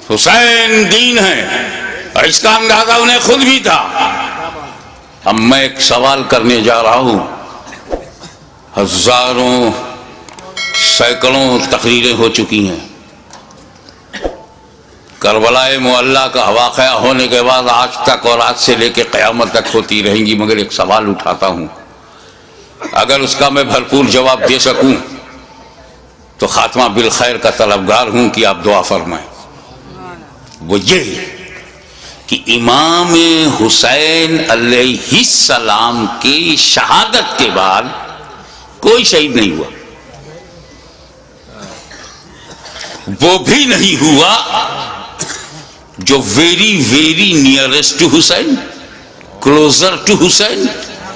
حسین دین ہے، اور اس کا اندازہ انہیں خود بھی تھا۔ اب میں ایک سوال کرنے جا رہا ہوں، ہزاروں سینکڑوں تقریریں ہو چکی ہیں، کربلا معلیٰ کا واقعہ ہونے کے بعد آج تک اور آج سے لے کے قیامت تک ہوتی رہیں گی، مگر ایک سوال اٹھاتا ہوں، اگر اس کا میں بھرپور جواب دے سکوں تو خاتمہ بالخیر کا طلبگار ہوں کہ آپ دعا فرمائیں۔ وہ یہ کہ امام حسین علیہ السلام کی شہادت کے بعد کوئی شہید نہیں ہوا، وہ بھی نہیں ہوا جو very nearest to Hussain, closer to Hussain,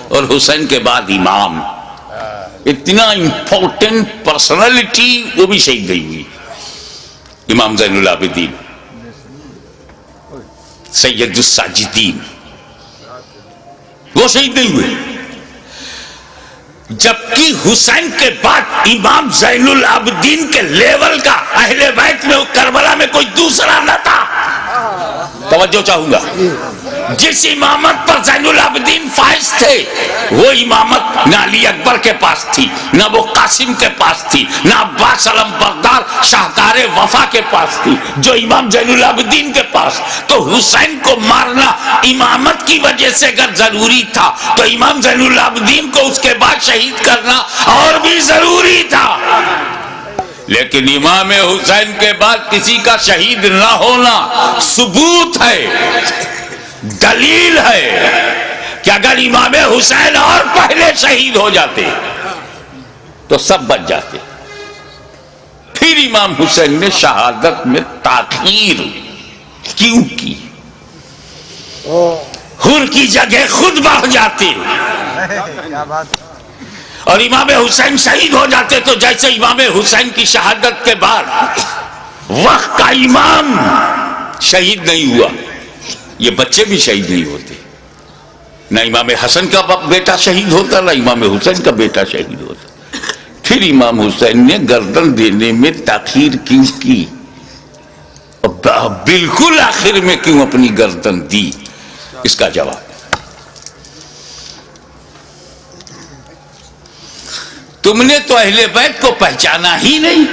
اور حسین کے بعد امام، اتنا امپورٹنٹ پرسنالٹی وہ بھی شہید نہیں ہوئی۔ امام زین العابدین، سید الساجدین، وہ شہید نہیں ہوئے، جبکہ حسین کے بعد امام زین العابدین کے لیول کا اہل بیت میں کربلا میں کوئی دوسرا نہ تھا۔ توجہ چاہوں گا، جس امامت پر زین العابدین فائز تھے وہ امامت نہ علی اکبر کے پاس تھی، نہ وہ قاسم کے پاس تھی، نہ عباس علم بردار شاہکار وفا کے پاس تھی، جو امام زین العابدین کے پاس۔ تو حسین کو مارنا امامت کی وجہ سے اگر ضروری تھا تو امام زین العابدین کو اس کے بعد شہید کرنا اور بھی ضروری تھا، لیکن امام حسین کے بعد کسی کا شہید نہ ہونا ثبوت ہے، دلیل ہے کہ اگر امام حسین اور پہلے شہید ہو جاتے تو سب بچ جاتے۔ پھر امام حسین نے شہادت میں تاخیر کیوں کی؟ حر کی جگہ خود بڑھ جاتے اور امام حسین شہید ہو جاتے، تو جیسے امام حسین کی شہادت کے بعد وقت کا امام شہید نہیں ہوا، یہ بچے بھی شہید نہیں ہوتے، نہ امام حسن کا بیٹا شہید ہوتا، نہ امام حسین کا بیٹا شہید ہوتا۔ پھر امام حسین نے گردن دینے میں تاخیر کیوں کی؟ بالکل آخر میں کیوں اپنی گردن دی؟ اس کا جواب، تم نے تو اہل بیت کو پہچانا ہی نہیں،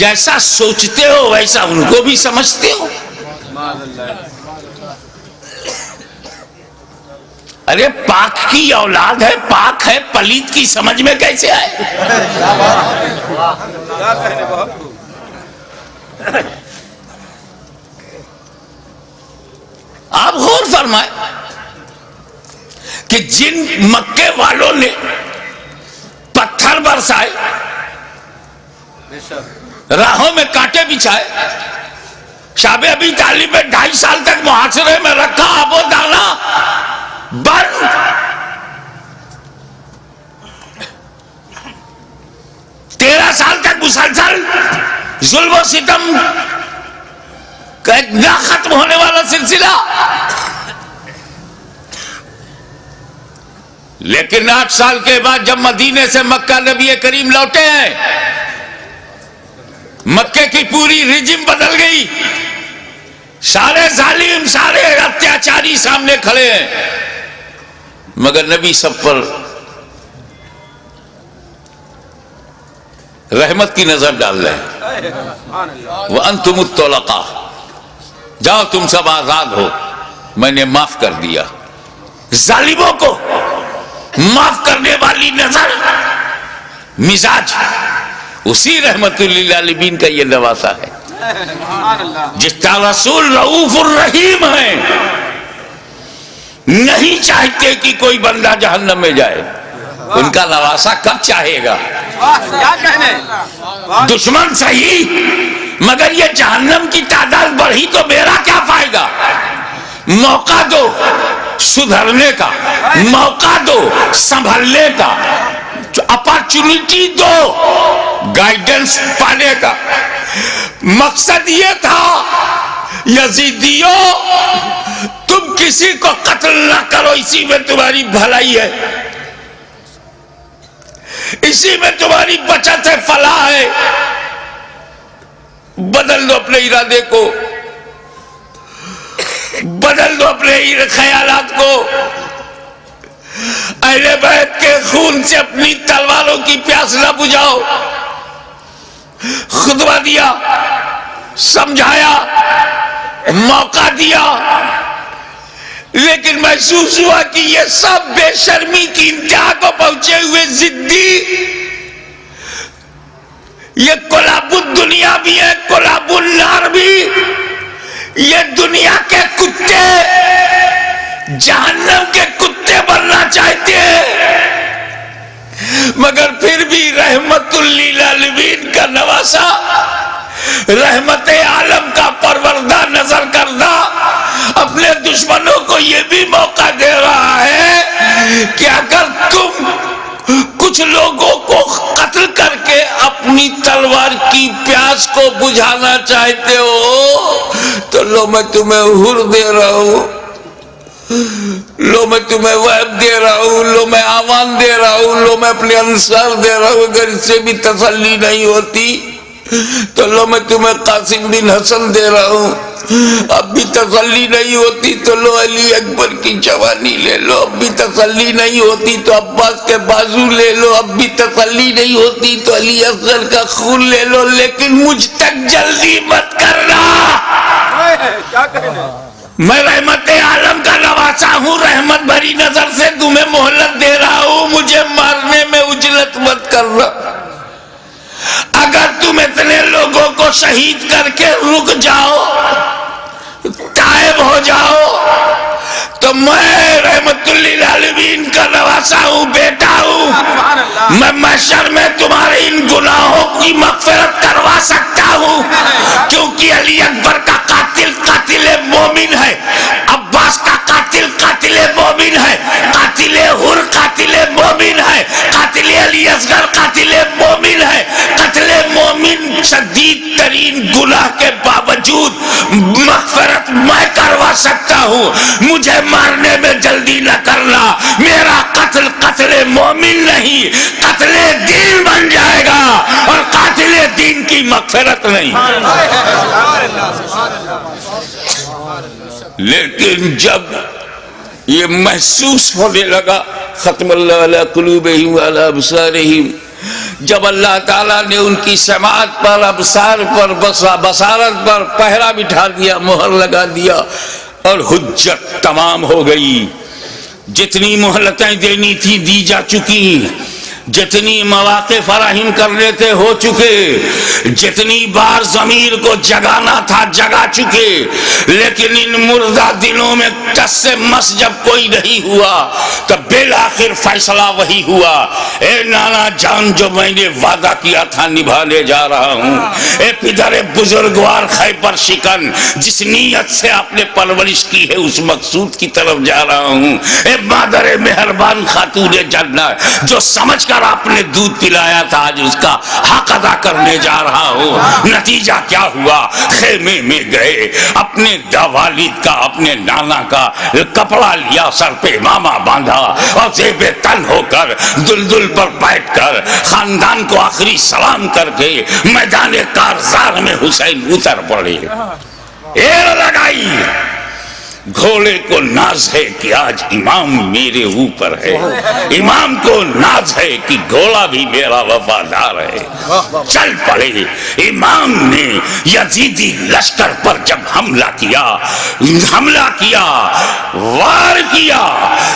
جیسا سوچتے ہو ویسا ان کو بھی سمجھتے ہو۔ ارے پاک کی اولاد ہے، پاک ہے، پلیت کی سمجھ میں کیسے آئے؟ آپ غور فرمائیں کہ جن مکے والوں نے پتھر برسائے، راہوں میں کانٹے بچھائے، شاب ابی طالب میں 2.5 سال تک محاصرے میں رکھا، آب و دانا بند، 13 سال تک مسلسل ظلم و ستم کا ایک نہ ختم ہونے والا سلسلہ، لیکن 8 سال کے بعد جب مدینے سے مکہ نبی کریم لوٹے ہیں، مکے کی پوری رجم بدل گئی، سارے ظالم، سارے اتیاچاری سامنے کھڑے ہیں، مگر نبی سب پر رحمت کی نظر ڈال رہے ہیں۔ وَأَنْتُمُ الطُّلَقَاءُ، جاؤ تم سب آزاد ہو، میں نے معاف کر دیا۔ ظالموں کو معاف کرنے والی نظر، مزاج، اسی رحمت للعالمین کا یہ نواسا ہے، جس کا رسول رؤوف الرحیم ہے، نہیں چاہتے کہ کوئی بندہ جہنم میں جائے، ان کا نواسا کب چاہے گا؟ دشمن صحیح، مگر یہ جہنم کی تعداد بڑھی تو میرا کیا فائدہ؟ موقع دو سدھرنے کا، موقع دو سنبھلنے کا، اپارچونٹی دو گائیڈنس پانے کا۔ مقصد یہ تھا یزیدیوں تم کسی کو قتل نہ کرو، اسی میں تمہاری بھلائی ہے، اسی میں تمہاری بچت ہے، فلاح ہے۔ بدل دو اپنے ارادے کو، بدل دو اپنے خیالات کو، اہل بیت کے خون سے اپنی تلواروں کی پیاس نہ بجھاؤ۔ خطبہ دیا، سمجھایا، موقع دیا، لیکن محسوس ہوا کہ یہ سب بے شرمی کی انتہا کو پہنچے ہوئے ضدی، یہ کلاب الدنیا بھی ہے، کلاب النار بھی، یہ دنیا کے کتے جہنم کے کتے بننا چاہتے ہیں، مگر پھر بھی رحمت للعالمین کا نواسا، رحمت عالم کا پروردہ نظر کردہ اپنے دشمنوں کو یہ بھی موقع دے رہا ہے کہ اگر تم کچھ لوگوں کو قتل کر کے اپنی تلوار کی پیاس کو بجھانا چاہتے ہو تو لو میں تمہیں حر دے رہا ہوں، لو میں تمہیں وہب دے رہا ہوں، لو میں آمان دے رہا ہوں، لو میں اپنے انصار دے رہا ہوں۔ اگر اس سے بھی تسلی نہیں ہوتی تو لو میں تمہیں قاسم بن حسن دے رہا ہوں، اب بھی تسلی نہیں ہوتی تو لو علی اکبر کی جوانی لے لو، اب بھی تسلی نہیں ہوتی تو عباس کے بازو لے لو، اب بھی تسلی نہیں ہوتی تو علی اصغر کا خون لے لو، لیکن مجھ تک جلدی مت کرنا۔ میں رحمت عالم کا نواسا ہوں، رحمت بھری نظر سے تمہیں مہلت دے رہا ہوں، مجھے مارنے میں عجلت مت کرنا۔ اگر تم اتنے لوگوں کو شہید کر کے رک جاؤ، تائب ہو جاؤ، تو میں رحمت للعالمین کا نواسا ہوں، بیٹا ہوں، میں محشر میں تمہارے ان گناہوں کی مغفرت کروا سکتا ہوں، کیونکہ علی اکبر کا قاتل قاتل مومن ہے، عباس کا قاتل قاتل مومن ہے، قاتل حر قاتل مومن ہے، قاتل علی اصغر قاتل مومن ہے۔ قتل مومن شدید ترین گناہ کے باوجود مغفرت میں کروا سکتا ہوں، مجھے مارنے میں جلدی نہ کرنا، میرا قتل قتل مومن نہیں قتل دین بن جائے گا، اور قاتل دین کی مغفرت نہیں۔ لیکن جب یہ محسوس ہونے لگا، ختم اللہ علی قلوبہم وعلی ابصارہم، جب اللہ تعالیٰ نے ان کی سماعت پر، ابصار پر، بصارت پر پہرا بٹھا دیا، مہر لگا دیا، اور حجت تمام ہو گئی، جتنی مہلتیں دینی تھی دی جا چکی، جتنی مواقع فراہم کرنے تھے ہو چکے، جتنی بار ضمیر کو جگانا تھا جگا چکے، لیکن ان مردہ دلوں میں ٹس سے مس جب کوئی نہیں ہوا تب بالآخر فیصلہ وہی ہوا، اے نانا جان جو میں نے وعدہ کیا تھا نبھانے جا رہا ہوں، اے پدر بزرگوار خیبر شکن جس نیت سے آپ نے پرورش کی ہے اس مقصود کی طرف جا رہا ہوں، اے مادر مہربان خاتون جنت جو سمجھ کر آپ نے دودھ پلایا تھا آج اس کا حق ادا کرنے جا رہا ہوں۔ نتیجہ کیا ہوا؟ خیمے میں گئے، اپنے والد کا اپنے نانا کا کپڑا لیا، سر پہ امامہ باندھا، اور زیب تن ہو کر دلدل پر بیٹھ کر خاندان کو آخری سلام کر کے میدان کارزار میں حسین اتر پڑے، ایر لگائی۔ گھوڑے کو ناز ہے کہ آج امام میرے اوپر ہے، امام کو ناز ہے کہ گھوڑا بھی میرا وفادار ہے۔ چل پڑے، امام نے یزیدی لشکر پر جب حملہ کیا، وار کیا،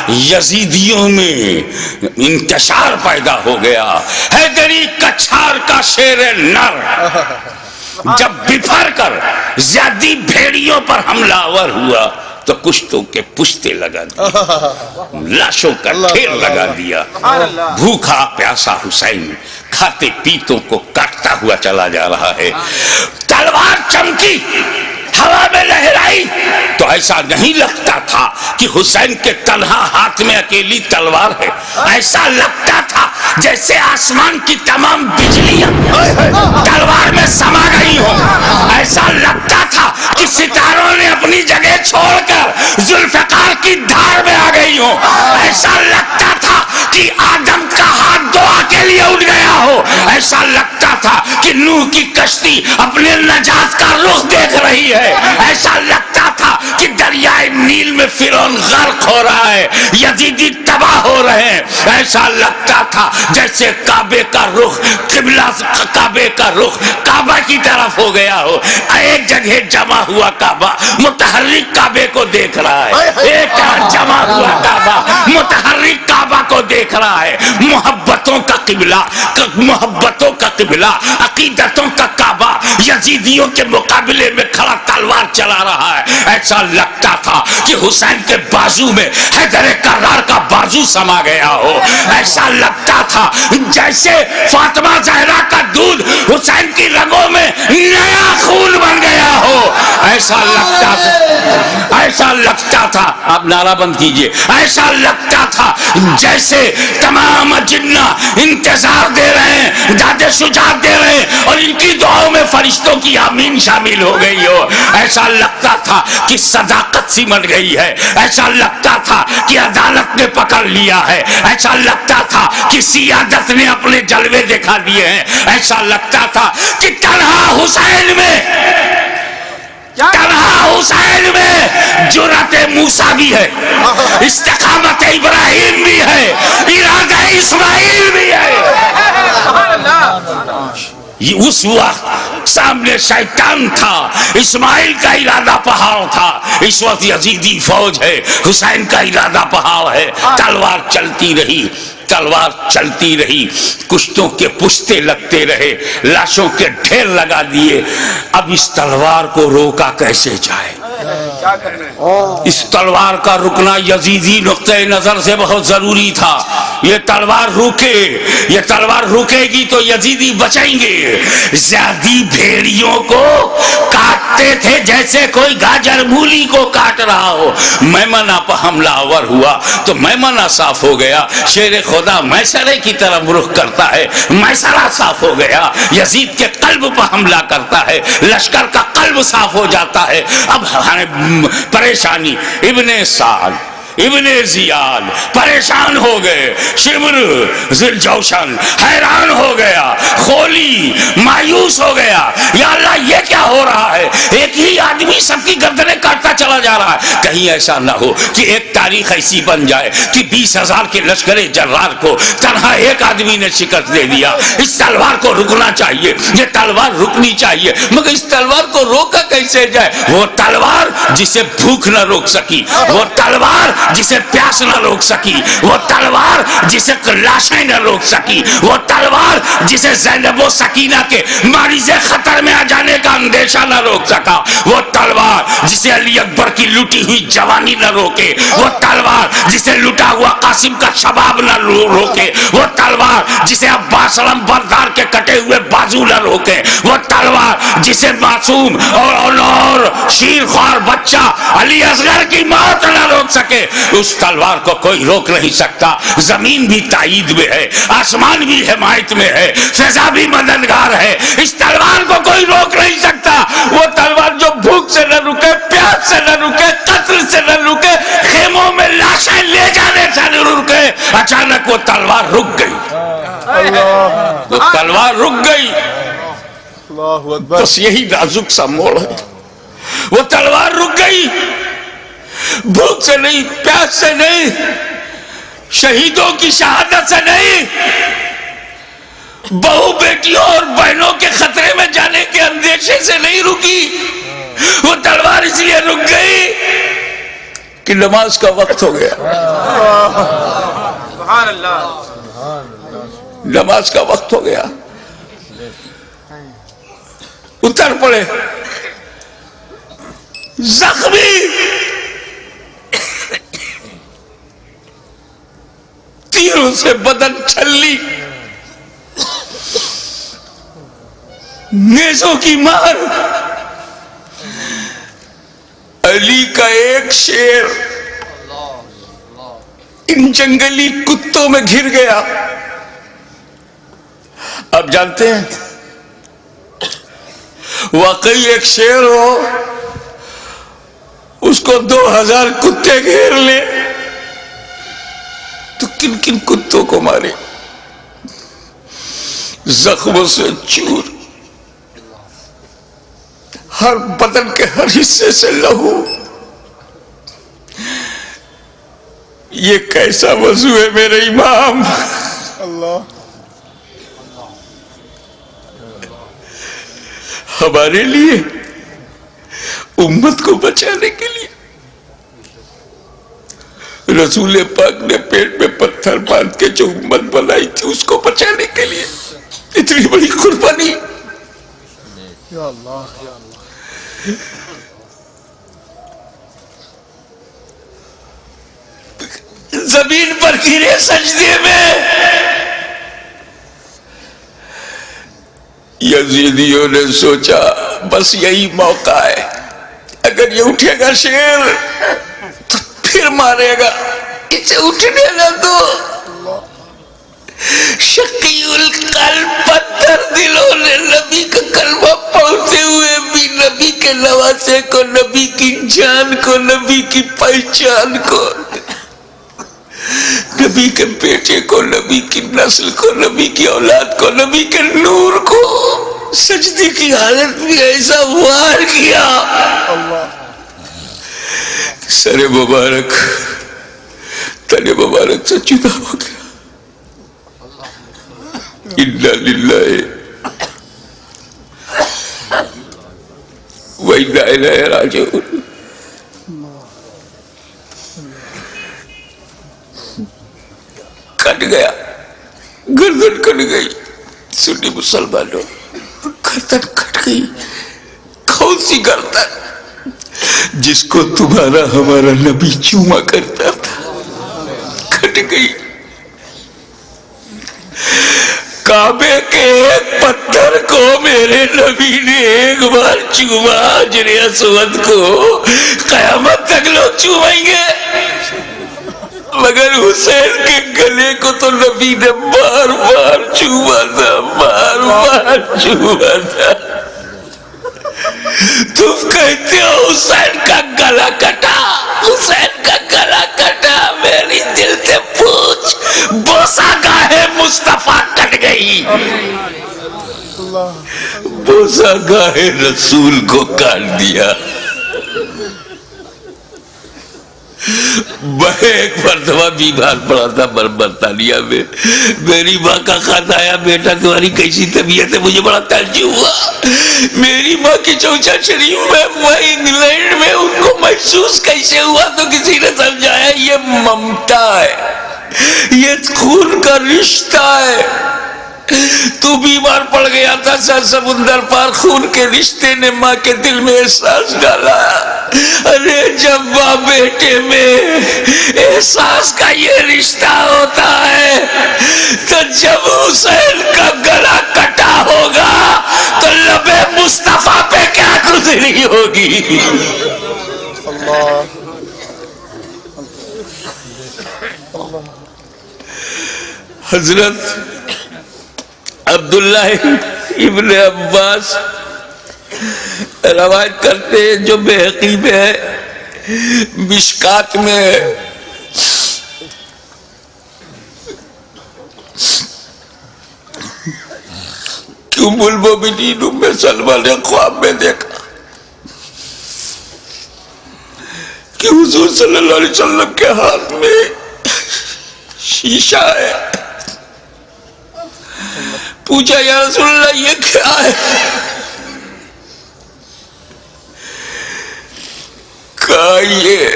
یزیدیوں میں انتشار پیدا ہو گیا۔ حیدری کچھار کا شیر نر جب بفر کر زیادی بھیڑیوں پر حملہ آور ہوا تو کشتوں کے پشتے لگا دیا، لاشوں کا ڈھیر لگا دیا۔ بھوکا پیاسا حسین کھاتے پیتوں کو کاٹتا ہوا چلا جا رہا ہے، تلوار چمکی، ہوا میں لہرائی تو ایسا نہیں لگتا تھا کہ حسین کے تنہا ہاتھ میں اکیلی تلوار ہے، ایسا لگتا تھا جیسے آسمان کی تمام بجلیاں تلوار میں سما گئی ہو، ایسا لگتا تھا کہ ستاروں نے اپنی جگہ چھوڑ کر ذوالفقار کی دھار میں آ گئی رہی ہوں. ایسا لگتا تھا کہ آدم کا ہاتھ دعا کے لیے اٹھ گیا ہو. ایسا لگتا تھا کہ نوح کی کشتی اپنے نجات کا رخ دیکھ رہی ہے. ایسا لگتا تھا کہ دریائے نیل میں فرعون غرق ہو رہا ہے, یزیدی تباہ ہو رہے ہیں. ایسا لگتا تھا جیسے کعبے کا رخ قبلہ, کعبے کا رخ کعبہ کی طرف ہو گیا ہو. ایک جگہ جمع ہوا کعبہ متحرک کعبے کو دیکھ رہا ہے, ایک جمع ہوا کعبہ متحرک کعبہ کو دیکھ رہا ہے. محبتوں کا قبلہ, محبتوں کا قبلہ, عقیدتوں کا کعبہ یزیدیوں کے مقابلے میں کھڑا تلوار چلا رہا ہے. ایسا لگتا تھا کہ حسین کے بازو میں حیدر کرار کا بازو سما گیا ہو. ایسا لگتا تھا جیسے فاطمہ زہرا کا دودھ حسین کی رگوں میں نیا خون بن گیا ہو. ایسا لگتا تھا, ایسا لگتا تھا, آپ نعرہ بند کیجئے, ایسا لگتا تھا جیسے تمام جنہ انتظار دے رہے ہیں, داد شجاعت دے رہے ہیں, اور ان کی دعاؤں میں فرشتوں کی آمین شامل ہو گئی ہو. ایسا لگتا تھا کہ صداقت سمٹ گئی ہے. ایسا لگتا تھا کہ عدالت نے پکڑ لیا ہے. ایسا لگتا تھا کہ سیادت نے اپنے جلوے دکھا دیے ہیں. ایسا لگتا تھا کہ تنہا حسین میں, تنہا حسین میں جرأت موسیٰ بھی ہے, استقامت ابراہیم بھی ہے, ارادہ اسماعیل بھی ہے. اس وقت سامنے شیطان تھا, اسماعیل کا ارادہ پہاڑ تھا. اس وقت یزیدی فوج ہے, حسین کا ارادہ پہاڑ ہے. تلوار چلتی رہی, تلوار چلتی رہی, کشتوں کے پشتے لگتے رہے, لاشوں کے ڈھیر لگا دیے. اب اس تلوار کو روکا کیسے جائے؟ اس تلوار کا رکنا یزیدی نقطہ نظر سے بہت ضروری تھا. یہ تلوار روکے, یہ تلوار روکے گی تو یزیدی بچیں گے. زیادی بھیڑیوں کو کاٹتے تھے جیسے کوئی گاجر مولی کو کاٹ رہا ہو. میمنہ پر حملہ آور ہوا تو میمنہ صاف ہو گیا. شیر خدا میسرے کی طرف رخ کرتا ہے, میسرہ صاف ہو گیا. یزید کے قلب پر حملہ کرتا ہے, لشکر کا قلب صاف ہو جاتا ہے. اب پریشانی, ابن سعد, ابن زیاد پریشان ہو گئے, شمر ذوالجوشن حیران ہو گیا, خولی مایوس ہو گیا. یا اللہ یہ کیا ہو رہا ہے؟ ایک ہی آدمی سب کی گردنیں کاٹتا چلا جا رہا ہے. کہیں ایسا نہ ہو کہ ایک تاریخ ایسی بن جائے کہ 20,000 کے لشکر جرار کو تنہا ایک آدمی نے شکست دے دیا. اس تلوار کو رکنا چاہیے, یہ تلوار رکنی چاہیے. مگر اس تلوار کو روکا کیسے جائے؟ وہ تلوار جسے بھوک نہ روک سکی, وہ تلوار جسے پیاس نہ روک سکی, وہ تلوار جسے لاشیں نہ روک سکی, وہ تلوار جسے زینب و سکینہ کے معرض خطر میں آ جانے کا اندیشہ نہ روک سکا, وہ تلوار جسے علی اکبر کی لوٹی ہوئی جوانی نہ روکے, وہ تلوار جسے لوٹا ہوا قاسم کا شباب نہ روکے, وہ تلوار جسے عباس علم بردار کے کٹے ہوئے بازو نہ روکے, وہ تلوار جسے معصوم اور شیر خوار بچہ علی اصغر کی موت نہ روک سکے. اس تلوار کو کوئی روک نہیں سکتا. زمین بھی تائید میں ہے, آسمان بھی حمایت میں ہے, فضا بھی مددگار ہے. اس تلوار کو کوئی روک نہیں سکتا. وہ تلوار جو بھوک سے نہ رکے, پیاس سے نہ رکے, قتل سے نہ رکے, خیموں میں لاشیں لے جانے سے نہ رکے. اچانک وہ تلوار رک گئی, وہ تلوار رک گئی. بس یہی نازک سا موڑ ہے. وہ تلوار رک گئی, بھوک سے نہیں, پیاس سے نہیں, شہیدوں کی شہادت سے نہیں, بہو بیٹیوں اور بہنوں کے خطرے میں جانے کے اندیشے سے نہیں رکی. وہ تلوار اس لیے رک گئی کہ نماز کا وقت ہو گیا. سبحان اللہ, نماز کا وقت ہو گیا. اتر پڑے زخمی, تیروں سے بدن چھلی, نیزوں کی مار. علی کا ایک شیر ان جنگلی کتوں میں گھر گیا. آپ جانتے ہیں واقعی ایک شیر ہو, اس کو 2000 کتے گھیر لے, کن کن کتوں کو مارے، زخموں سے چور، ہر بدن کے ہر حصے سے لہو. یہ کیسا وضو ہے میرے امام؟ ہمارے لیے، امت کو بچانے کے لیے رسول پاک نے پیٹ میں پتھر باندھ کے جو امت بنائی تھی اس کو بچانے کے لیے اتنی بڑی قربانی. یا اللہ یا اللہ. زمین پر گرے سجدے میں. یزیدیوں نے سوچا بس یہی موقع ہے، اگر یہ اٹھے گا شیر تو پھر مارے گا، اسے اٹھنے نہ دو. شقی القلب پتھر دلوں نے نبی کا کلمہ پڑھتے ہوئے بھی نبی کے نواسے کو، نبی کی جان کو، نبی کی پہچان کو، نبی کے بیٹے کو، نبی کی نسل کو، نبی کی اولاد کو، نبی کے نور کو سجدے کی حالت میں ایسا وار کیا، سر مبارک تن مبارک سے جدا ہو گیا. انا للہ و انا الیہ راجعون. کٹ گیا، گردن کٹ گئی. سنی مسلمانوں، گردن کٹ گئی. کون سی گردن؟ جس کو تمہارا ہمارا نبی چوما کرتا تھا، کٹ گئی. کعبے کے ایک پتھر کو میرے نبی نے ایک بار چوما، حجر اسود کو قیامت تک لوگ چومیں گے، مگر حسین کے گلے کو تو نبی نے بار بار چوما تھا، بار بار چوما تھا. تم کہتے ہو حسین کا گلا کٹا، حسین کا گلا کٹا. میری دل سے پوچھ، بوسہ گاہ مصطفیٰ کٹ گئی، بوسہ گاہ رسول کو کاٹ دیا. میں ایک مرتبہ بیمار پڑا تھا برطانیہ میں. میری ماں کا خط آیا، بیٹا تمہاری کیسی طبیعت ہے؟ مجھے بڑا تعجب ہوا. میری ماں کی چوچا شریف میں، وہ انگلینڈ میں، ان کو محسوس کیسے ہوا؟ تو کسی نے سمجھایا یہ ممتا ہے، یہ خون کا رشتہ ہے. تو بیمار پڑ گیا تھا، سمندر پار خون کے رشتے نے ماں کے دل میں احساس ڈالا. ارے جب ماں بیٹے میں احساس کا یہ رشتہ ہوتا ہے تو جب حسین کا گلا کٹا ہوگا تو لب مصطفیٰ پہ کیا گزری ہوگی. حضرت عبداللہ ابن عباس روایت کرتے ہیں، جو بحقی میں ہے، مشکات میں ہے، کہ ام المومنین ام سلمہ نے خواب میں دیکھا کہ حضور صلی اللہ علیہ وسلم کے ہاتھ میں شیشہ ہے. پوچھا یا رسول اللہ یہ کیا ہے؟ کہا یہ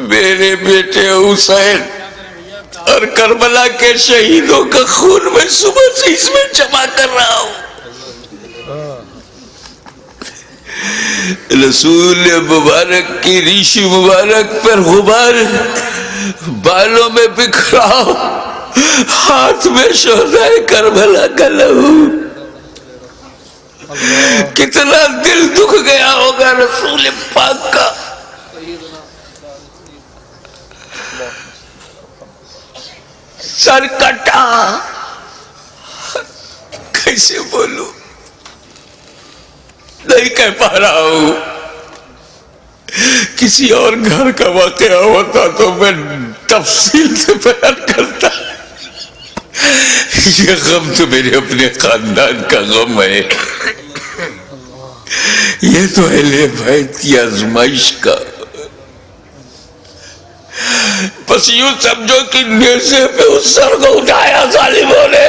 میرے بیٹے حسین اور کربلا کے شہیدوں کا خون میں صبح سے اس میں جمع کر رہا ہوں. رسول مبارک کی ریش مبارک پر غبار بالوں میں بکھرا، ہاتھ میں شہدائے کربلا کا لہو. کتنا دل دکھ گیا ہوگا رسول پاک کا. سر کٹا، کیسے بولوں، نہیں کہہ پا رہا ہوں. کسی اور گھر کا واقعہ ہوتا تو میں تفصیل سے بیان کرتا ہے۔ یہ غم تو میرے اپنے خاندان کا غم ہے، یہ تو اہل بیت کی آزمائش کا۔ بس یوں سمجھو کہ نیزے پہ اس سر کو اٹھایا ظالموں نے،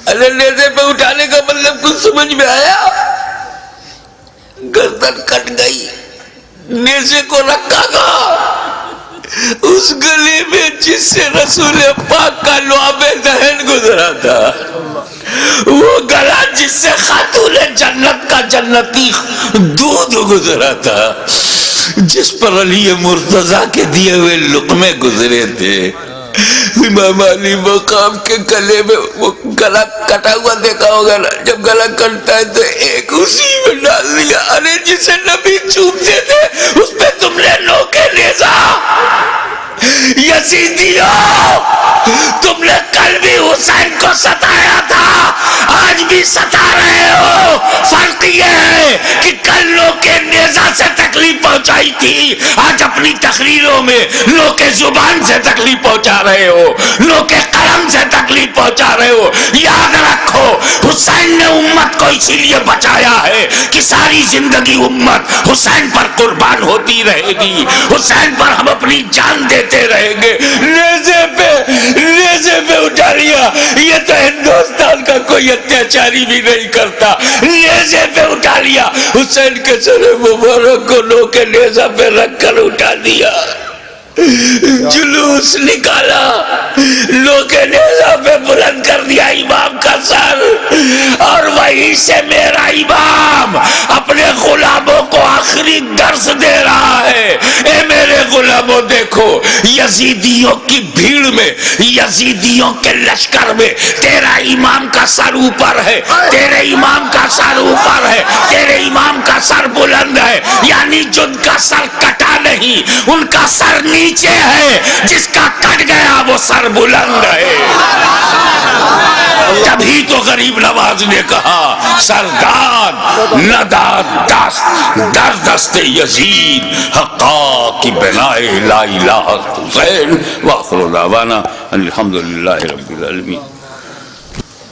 ارے نیزے پہ اٹھانے کا مطلب کچھ سمجھ میں آیا؟ گردن کٹ گئی، نیزے کو رکھا گا اس گلی میں جس سے رسول پاک کا لعاب دہن گزرا تھا، وہ گلا جس سے خاتون جنت کا جنتی دودھ گزرا تھا، جس پر علی مرتضیٰ کے دیے ہوئے لقمے گزرے تھے۔ امام علی مقام کے گلے میں وہ گلا کٹا ہوا دیکھا ہوگا نا، جب گلا کٹتا ہے تو ایک اسی میں ڈال دیا۔ ارے جسے نبی چومتے تھے اس پہ تم نے نوکے نیزا، یزیدیوں تم نے کل بھی حسین کو ستایا تھا، آج بھی ستا رہے ہو۔ فرق یہ ہے کہ کل نوکے نیزا سے تکلیف پہنچائی تھی، آج اپنی تقریروں میں نوکے زبان سے تکلیف پہنچا رہے ہو، نوکے قلم سے تکلیف پہنچا رہے ہو۔ یاد رکھو حسین نے امت کو اسی لیے بچایا ہے کہ ساری زندگی امت حسین پر قربان ہوتی رہے گی، حسین پر ہم اپنی جان دیتے رہیں گے۔ نیزے پہ اٹھا لیا، یہ تو ہندوستان کا کوئی اتیاچاری بھی نہیں کرتا، نیزے پہ اٹھا لیا، حسین کے سر مبارک کو لو کے نیزہ پہ رکھ کر اٹھا دیا، جلوس نکالا، لو کے نیزہ پہ بلند کر دیا امام کا سر، اور وہیں سے میرا امام اپنے غلاموں کو آخری درس دے رہا ہے۔ اے میرے غلاموں دیکھو، یزیدیوں کی بھیڑ میں، یزیدیوں کے لشکر میں تیرا امام کا سر اوپر ہے، تیرے امام کا سر اوپر ہے، تیرے امام کا سر بلند ہے، یعنی جن کا سر کٹا نہیں ان کا سر نیچے ہے، جس کا کٹ گیا وہ سر بلند ہے۔ تبھی تو غریب نواز نے کہا سرداد نداد دست در دست یزید حقا کی بنائے لا الہ حسین۔ وآخر دعوانا الحمدللہ رب العالمین۔